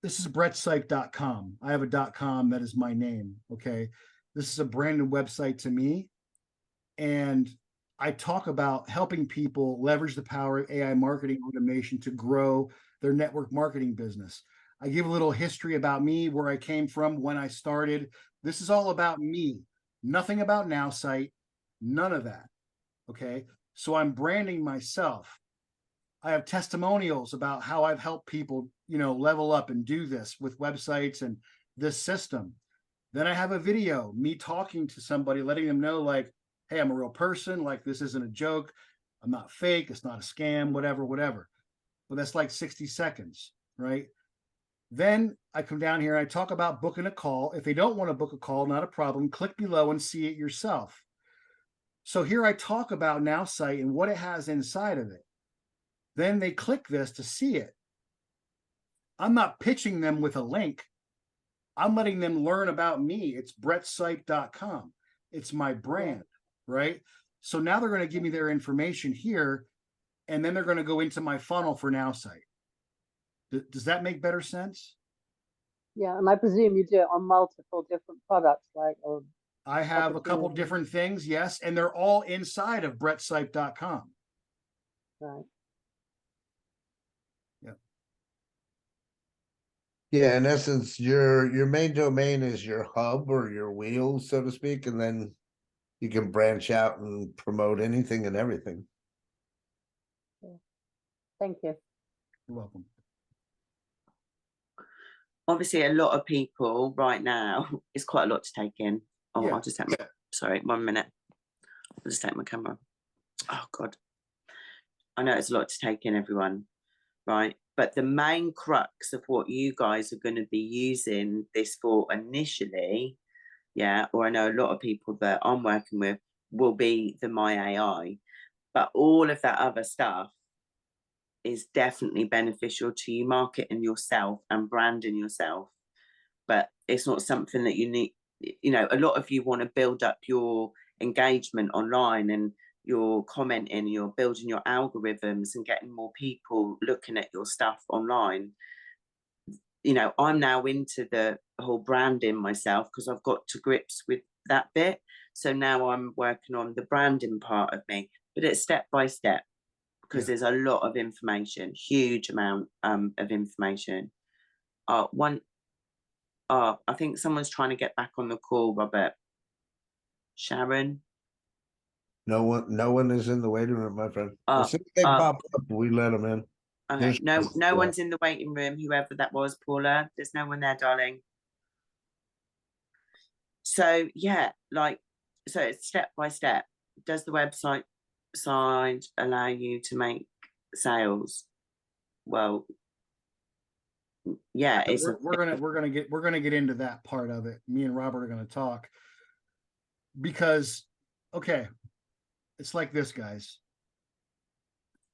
this is brettsite.com. I have a .com that is my name. Okay. This is a branded website to me. And I talk about helping people leverage the power of AI marketing automation to grow their network marketing business. I give a little history about me, where I came from, when I started. This is all about me, nothing about nowsite, none of that. Okay. So I'm branding myself. I have testimonials about how I've helped people, level up and do this with websites and this system. Then I have a video, me talking to somebody, letting them know, like, hey, I'm a real person. Like, this isn't a joke. I'm not fake. It's not a scam, whatever. But that's like 60 seconds, right? Then I come down here and I talk about booking a call. If they don't want to book a call, not a problem. Click below and see it yourself. So here I talk about nowsite and what it has inside of it. Then they click this to see it. I'm not pitching them with a link. I'm letting them learn about me. It's brettsite.com. It's my brand, right? So now they're going to give me their information here, and then they're going to go into my funnel for nowsite. Does that make better sense? Yeah, and I presume you do it on multiple different products, like, or I have a couple different things, yes, and they're all inside of brettsite.com. right. Yeah, in essence, your main domain is your hub or your wheel, so to speak, and then you can branch out and promote anything and everything. Thank you. You're welcome. Obviously, a lot of people right now, it's quite a lot to take in. Oh, Yeah. I'll just take sorry, 1 minute. I'll just take my camera. Oh, God. I know it's a lot to take in, everyone, right? But the main crux of what you guys are going to be using this for initially, or I know a lot of people that I'm working with, will be the myAI. But all of that other stuff is definitely beneficial to you marketing yourself and branding yourself. But it's not something that you need. A lot of you want to build up your engagement online, and you're commenting, you're building your algorithms and getting more people looking at your stuff online. I'm now into the whole branding myself, because I've got to grips with that bit. So now I'm working on the branding part of me, but it's step by step, because there's a lot of information, huge amount of information. I think someone's trying to get back on the call, Robert. Sharon? No one is in the waiting room, my friend. As soon as they pop up, we let them in. Okay. No one's in the waiting room, whoever that was, Paula. There's no one there, darling. So so it's step by step. Does the website side allow you to make sales? Well, yeah, it's we're gonna get into that part of it. Me and Robert are gonna talk, because okay, it's like this, guys.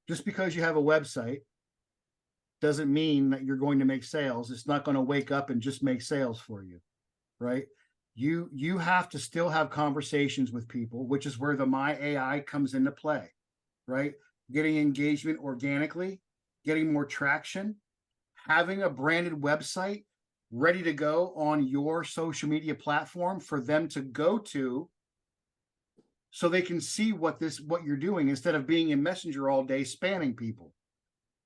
Just because you have a website doesn't mean that you're going to make sales. It's not going to wake up and just make sales for you, right? You have to still have conversations with people, which is where the myAI comes into play, right? Getting engagement organically, getting more traction, having a branded website ready to go on your social media platform for them to go to, so they can see what you're doing instead of being in Messenger all day spamming people.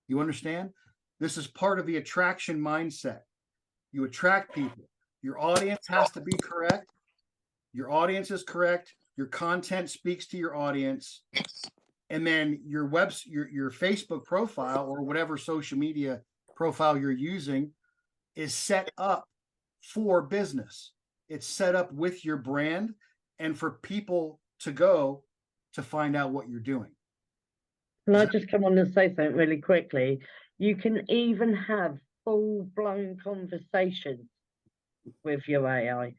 You understand? This is part of the attraction mindset. You attract people. Your audience has to be correct. Your audience is correct. Your content speaks to your audience. And then your Facebook profile or whatever social media profile you're using is set up for business. It's set up with your brand and for people to go to find out what you're doing. Can I just come on and say something really quickly? You can even have full-blown conversations with your AI.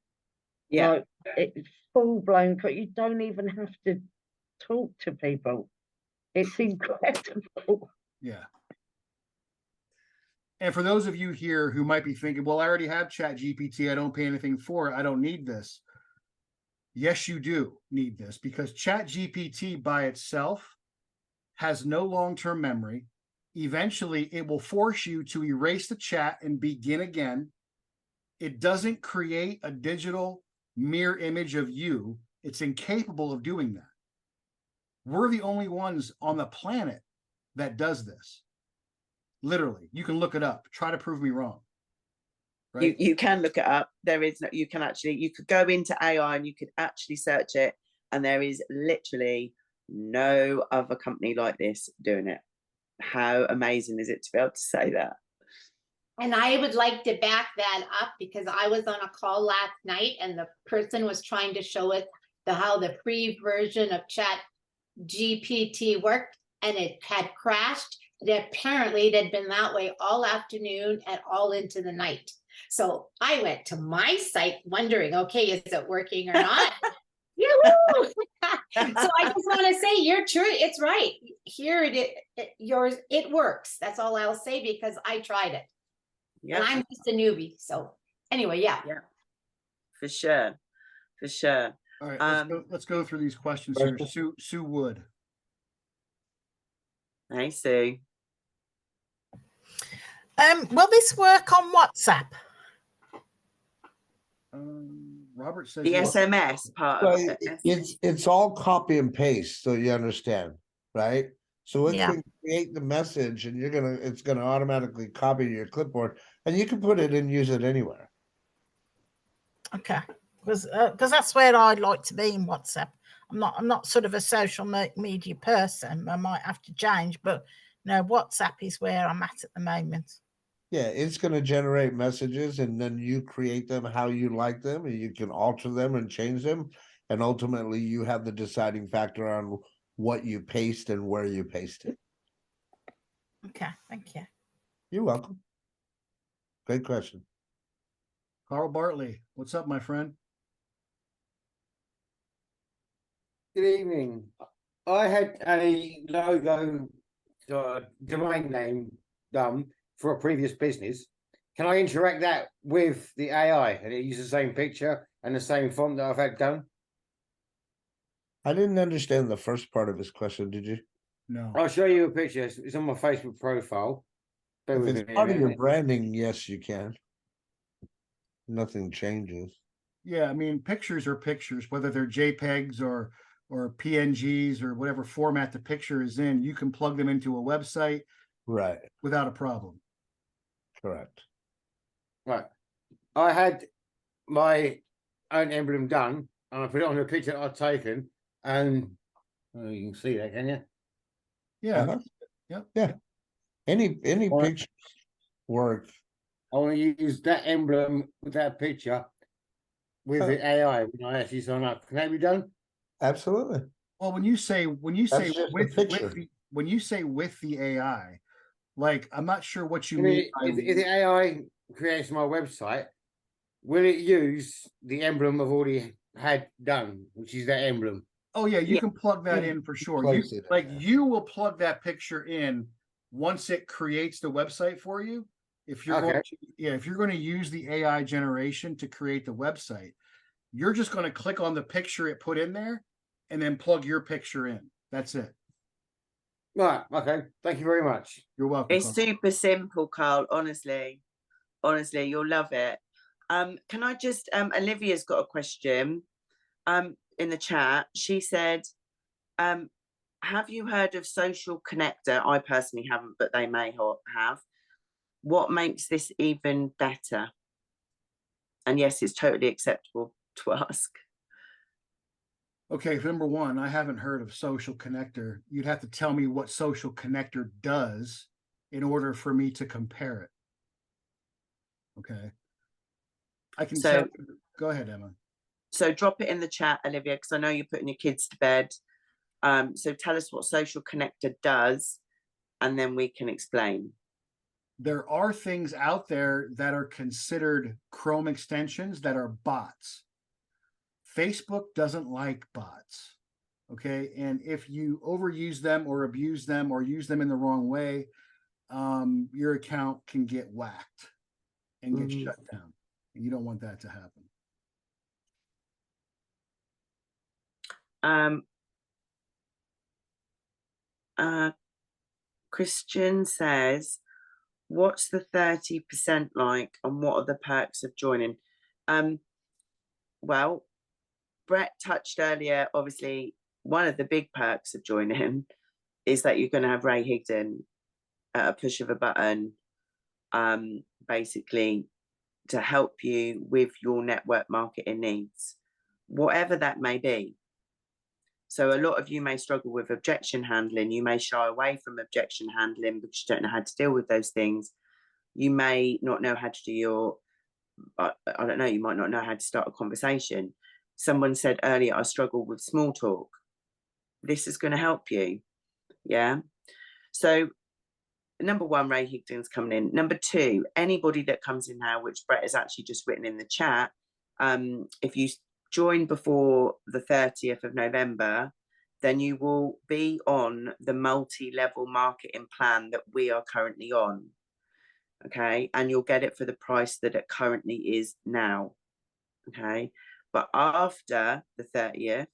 Yeah. Like, it's full-blown. You don't even have to talk to people. It's incredible. Yeah. And for those of you here who might be thinking, well, I already have ChatGPT. I don't pay anything for it. I don't need this. Yes, you do need this, because ChatGPT by itself has no long-term memory. Eventually, it will force you to erase the chat and begin again. It doesn't create a digital mirror image of you. It's incapable of doing that. We're the only ones on the planet that does this. Literally, you can look it up. Try to prove me wrong. Right? You can look it up. There is no, you could go into AI and you could actually search it, and there is literally no other company like this doing it. How amazing is it to be able to say that? And I would like to back that up, because I was on a call last night and the person was trying to show us how the free version of Chat GPT worked, and it had crashed. Apparently it had been that way all afternoon and all into the night. So I went to my site wondering, okay, is it working or not? So I just want to say, you're true. It's right. Here it works. That's all I'll say, because I tried it. Yeah. And I'm just a newbie. So anyway, yeah. For sure. All right, let's go through these questions here. Sue Wood. Hey, Sue. Will this work on WhatsApp? Robert says the yes. SMS part Well, of it. it's all copy and paste, so you understand, right? So it Yeah. can create the message, and it's gonna automatically copy to your clipboard, and you can put it and use it anywhere. Okay, because that's where I'd like to be in WhatsApp. I'm not sort of a social media person. I might have to change, but no, WhatsApp is where I'm at the moment. Yeah, it's gonna generate messages, and then you create them how you like them, and you can alter them and change them, and ultimately you have the deciding factor on what you paste and where you paste it. Okay, thank you. You're welcome. Great question. Carl Bartley, what's up, my friend? Good evening. I had a logo domain name done for a previous business. Can I interact that with the AI and it uses the same picture and the same font that I've had done? I didn't understand the first part of his question, did you? No. I'll show you a picture. It's on my Facebook profile. Bear If with it's me a part of your minute. branding, yes, you can. Nothing changes. Yeah, I mean, pictures are pictures, whether they're JPEGs or PNGs or whatever format the picture is in. You can plug them into a website, Right. without a problem. Correct. Right. I had my own emblem done and I put it on the picture that I've taken, and you can see that, can you? Yeah. Uh-huh. Yep. Yeah. Any Right. picture work. I want to use that emblem with that picture with the AI when I actually sign up. Can that be done? Absolutely. Well, when you say That's just a with picture. the AI, like, I'm not sure what you I mean mean, by if the AI creates my website, will it use the emblem I've already had done, which is that emblem? Oh yeah, you Yeah. can plug that Yeah, in for sure. place it in there. You will plug that picture in once it creates the website for you. If you're going Okay. if you're going to use the AI generation to create the website, you're just going to click on the picture it put in there and then plug your picture in. That's it. Right. Okay. Thank you very much. You're welcome. It's Carl. super simple, Carl, honestly. Honestly, you'll love it. Can I just, Olivia's got a question in the chat. She said, have you heard of Social Connector? I personally haven't, but they may have. What makes this even better? And yes, it's totally acceptable to ask. Okay, number one, I haven't heard of Social Connector. You'd have to tell me what Social Connector does in order for me to compare it. Okay. I can So- tell. Go ahead, Emma. So drop it in the chat, Olivia, because I know you're putting your kids to bed. So tell us what Social Connector does, and then we can explain. There are things out there that are considered Chrome extensions that are bots. Facebook doesn't like bots. Okay. And if you overuse them or abuse them or use them in the wrong way, your account can get whacked and get shut down. And you don't want that to happen. Christian says, what's the 30% like and what are the perks of joining? Well, Brett touched earlier, obviously, one of the big perks of joining is that you're going to have Ray Higdon at a push of a button, basically to help you with your network marketing needs, whatever that may be. So a lot of you may struggle with objection handling. You may shy away from objection handling because you don't know how to deal with those things. You may not know how to do your, I don't know, you might not know how to start a conversation. Someone said earlier, I struggle with small talk. This is going to help you. Yeah. So number one, Ray Higdon's coming in. Number two, anybody that comes in now, which Brett has actually just written in the chat, if you join before the 30th of November, then you will be on the multi-level marketing plan that we are currently on. Okay. And you'll get it for the price that it currently is now. Okay. But after the 30th,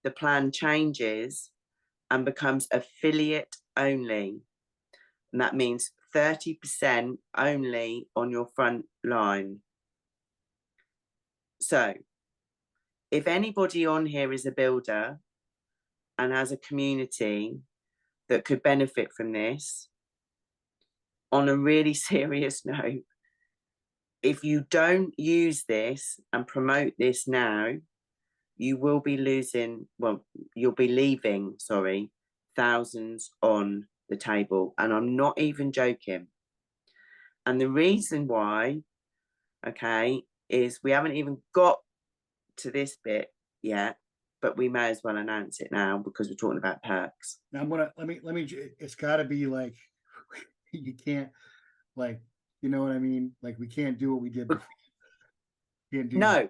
the plan changes and becomes affiliate only. And that means 30% only on your front line. So if anybody on here is a builder and has a community that could benefit from this, on a really serious note, if you don't use this and promote this now, you will be losing, well, you'll be leaving, sorry, thousands on the table. And I'm not even joking. And the reason why, okay, is we haven't even got to this bit yet, but we may as well announce it now because we're talking about perks. Now I'm gonna let me it's gotta be like you can't, like, you know what I mean? Like we can't do what we did before. Can't do No,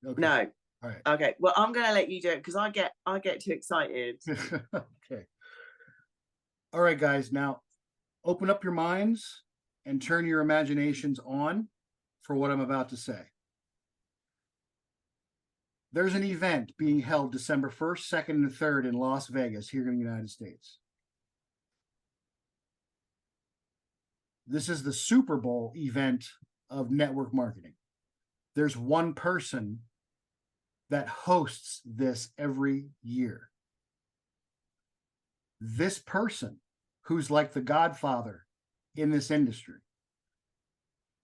okay. no. All right. Okay. Well, I'm gonna let you do it because I get too excited. Okay. All right, guys. Now open up your minds and turn your imaginations on for what I'm about to say. There's an event being held December 1st, 2nd, and 3rd in Las Vegas here in the United States. This is the Super Bowl event of network marketing. There's one person that hosts this every year. This person, who's like the godfather in this industry,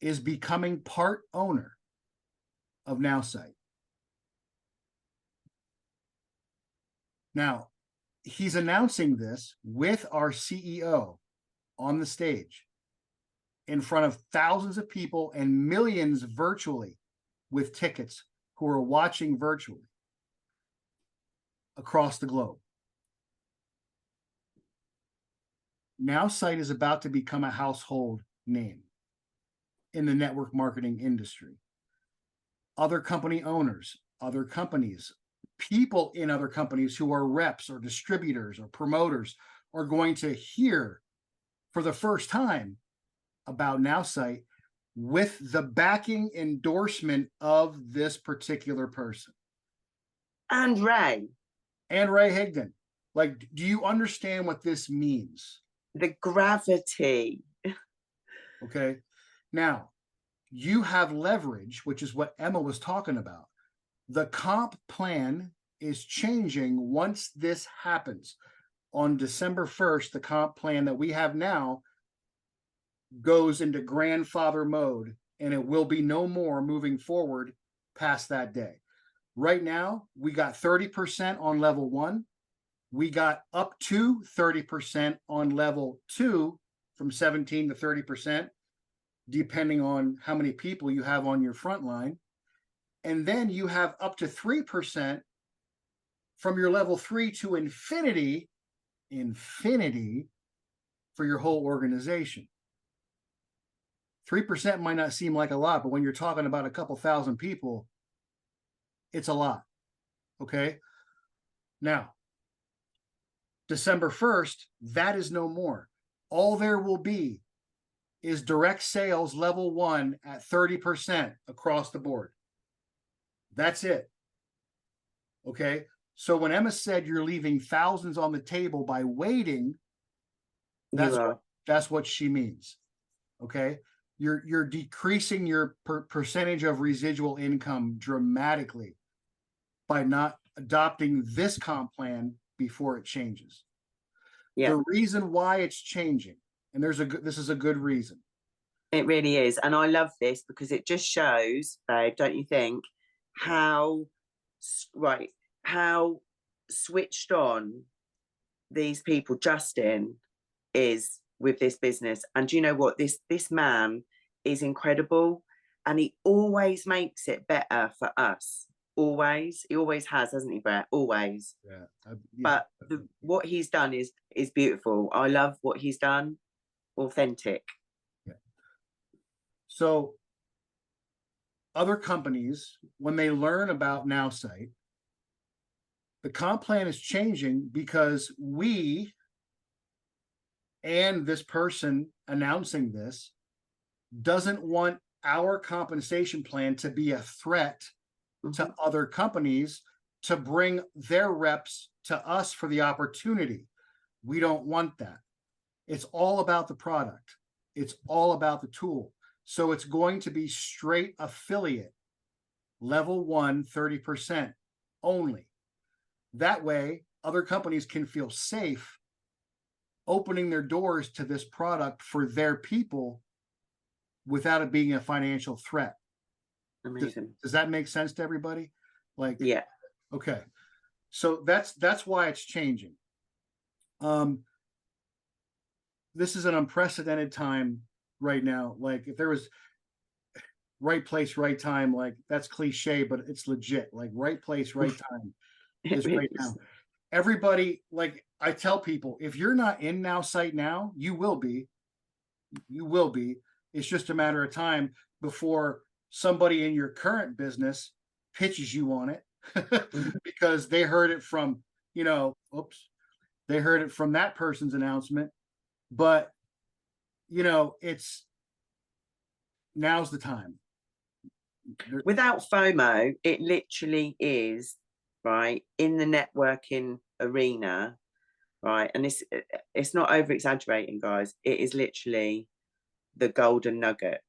is becoming part owner of nowsite. Now, he's announcing this with our CEO on the stage in front of thousands of people and millions virtually with tickets who are watching virtually across the globe. nowsite is about to become a household name in the network marketing industry. Other company owners, other companies, people in other companies who are reps or distributors or promoters are going to hear for the first time about nowsite with the backing endorsement of this particular person. And Ray. And Ray Higdon. Like, do you understand what this means? The gravity. Okay. Now, you have leverage, which is what Emma was talking about. The comp plan is changing once this happens. On December 1st, the comp plan that we have now goes into grandfather mode, and it will be no more moving forward past that day. Right now, we got 30% on level 1. We got up to 30% on level 2, from 17 to 30%, depending on how many people you have on your front line. And then you have up to 3% from your level 3 to infinity for your whole organization. 3% might not seem like a lot, but when you're talking about a couple thousand people, it's a lot. Okay. Now, December 1st, that is no more. All there will be is direct sales level 1 at 30% across the board. That's it. Okay. So when Emma said you're leaving thousands on the table by waiting, that's what she means. Okay. You're decreasing your percentage of residual income dramatically by not adopting this comp plan before it changes. Yeah. The reason why it's changing, and this is a good reason. It really is. And I love this because it just shows, babe, don't you think, how switched on these people, Justin, is with this business. And do you know what? This man is incredible, and he always makes it better for us. Always. He always has, hasn't he, Brett? Always. Yeah. But what he's done is beautiful. I love what he's done. Authentic. Yeah. So other companies, when they learn about nowsite, the comp plan is changing because we and this person announcing this doesn't want our compensation plan to be a threat to other companies to bring their reps to us for the opportunity. We don't want that. It's all about the product. It's all about the tool. So it's going to be straight affiliate, level 1, 30% only. That way, other companies can feel safe opening their doors to this product for their people without it being a financial threat. Amazing. Does that make sense to everybody? Like, yeah. Okay. So that's why it's changing. This is an unprecedented time right now. Like, if there was right place, right time, like, that's cliche, but it's legit. Like, right place, right time is right now. Everybody, like, I tell people, if you're not in nowsite now, you will be. You will be. It's just a matter of time before somebody in your current business pitches you on it because they heard it from, they heard it from that person's announcement. But, now's the time. Without FOMO, it literally is, right, in the networking arena, right? And it's not over exaggerating, guys. It is literally the golden nugget.